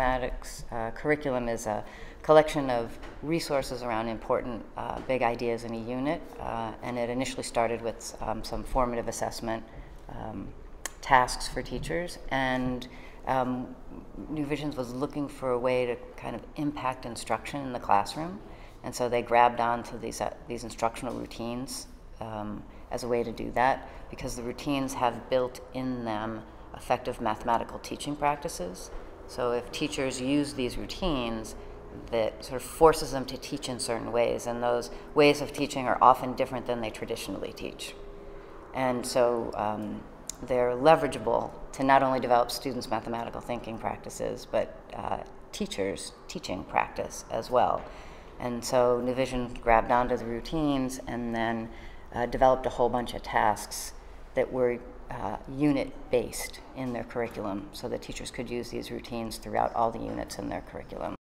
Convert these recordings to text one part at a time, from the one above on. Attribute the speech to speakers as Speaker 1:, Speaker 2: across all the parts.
Speaker 1: mathematics curriculum is a collection of resources around important big ideas in a unit, and it initially started with some formative assessment tasks for teachers, and New Visions was looking for a way to kind of impact instruction in the classroom, and so they grabbed onto these instructional routines as a way to do that, because the routines have built in them effective mathematical teaching practices. So if teachers use these routines, that sort of forces them to teach in certain ways, and those ways of teaching are often different than they traditionally teach. And so they're leverageable to not only develop students' mathematical thinking practices, but teachers' teaching practice as well. And so New Vision grabbed onto the routines and then developed a whole bunch of tasks that were unit-based in their curriculum, so that teachers could use these routines throughout all the units in their curriculum.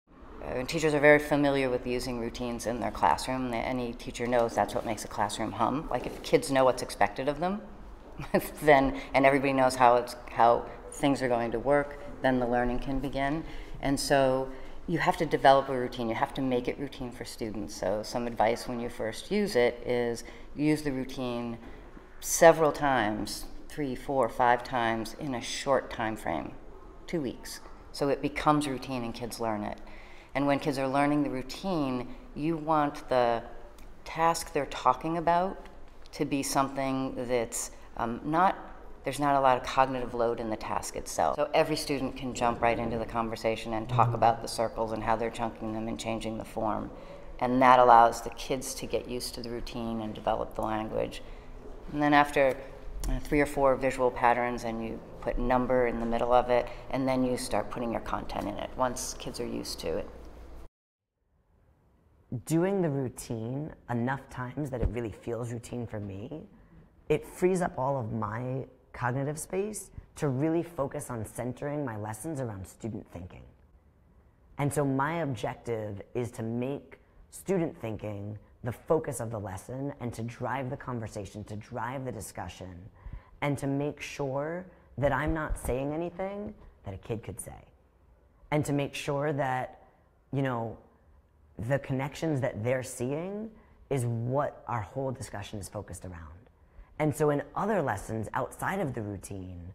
Speaker 1: And teachers are very familiar with using routines in their classroom. Any teacher knows that's what makes a classroom hum. Like if kids know what's expected of them, then, and everybody knows how things are going to work, then the learning can begin. And so you have to develop a routine. You have to make it routine for students. So some advice when you first use it is use the routine several times, 3, 4, 5 times in a short time frame, 2 weeks. So it becomes routine and kids learn it. And when kids are learning the routine, you want the task they're talking about to be something that's there's not a lot of cognitive load in the task itself. So every student can jump right into the conversation and talk about the circles and how they're chunking them and changing the form. And that allows the kids to get used to the routine and develop the language. And then after 3 or 4 visual patterns, and you put number in the middle of it, and then you start putting your content in it once kids are used to it.
Speaker 2: Doing the routine enough times that it really feels routine for me, it frees up all of my cognitive space to really focus on centering my lessons around student thinking. And so my objective is to make student thinking the focus of the lesson, and to drive the conversation, to drive the discussion, and to make sure that I'm not saying anything that a kid could say. And to make sure that, you know, the connections that they're seeing is what our whole discussion is focused around. And so in other lessons outside of the routine,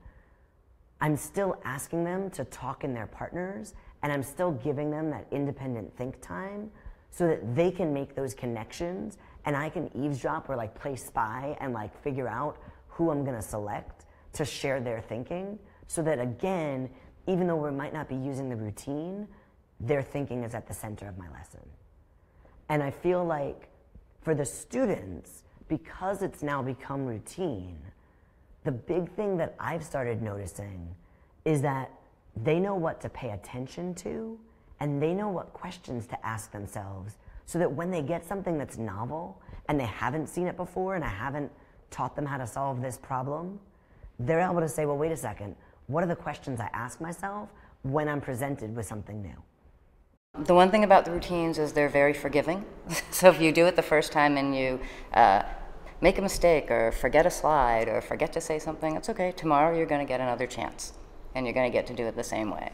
Speaker 2: I'm still asking them to talk in their partners, and I'm still giving them that independent think time so that they can make those connections, and I can eavesdrop or like play spy and like figure out who I'm gonna select to share their thinking, so that again, even though we might not be using the routine, their thinking is at the center of my lesson. And I feel like for the students, because it's now become routine, the big thing that I've started noticing is that they know what to pay attention to, and they know what questions to ask themselves, so that when they get something that's novel and they haven't seen it before and I haven't taught them how to solve this problem, they're able to say, well, wait a second, what are the questions I ask myself when I'm presented with something new?
Speaker 1: The one thing about the routines is they're very forgiving. So if you do it the first time and you make a mistake or forget a slide or forget to say something, it's okay. Tomorrow you're going to get another chance, and you're going to get to do it the same way.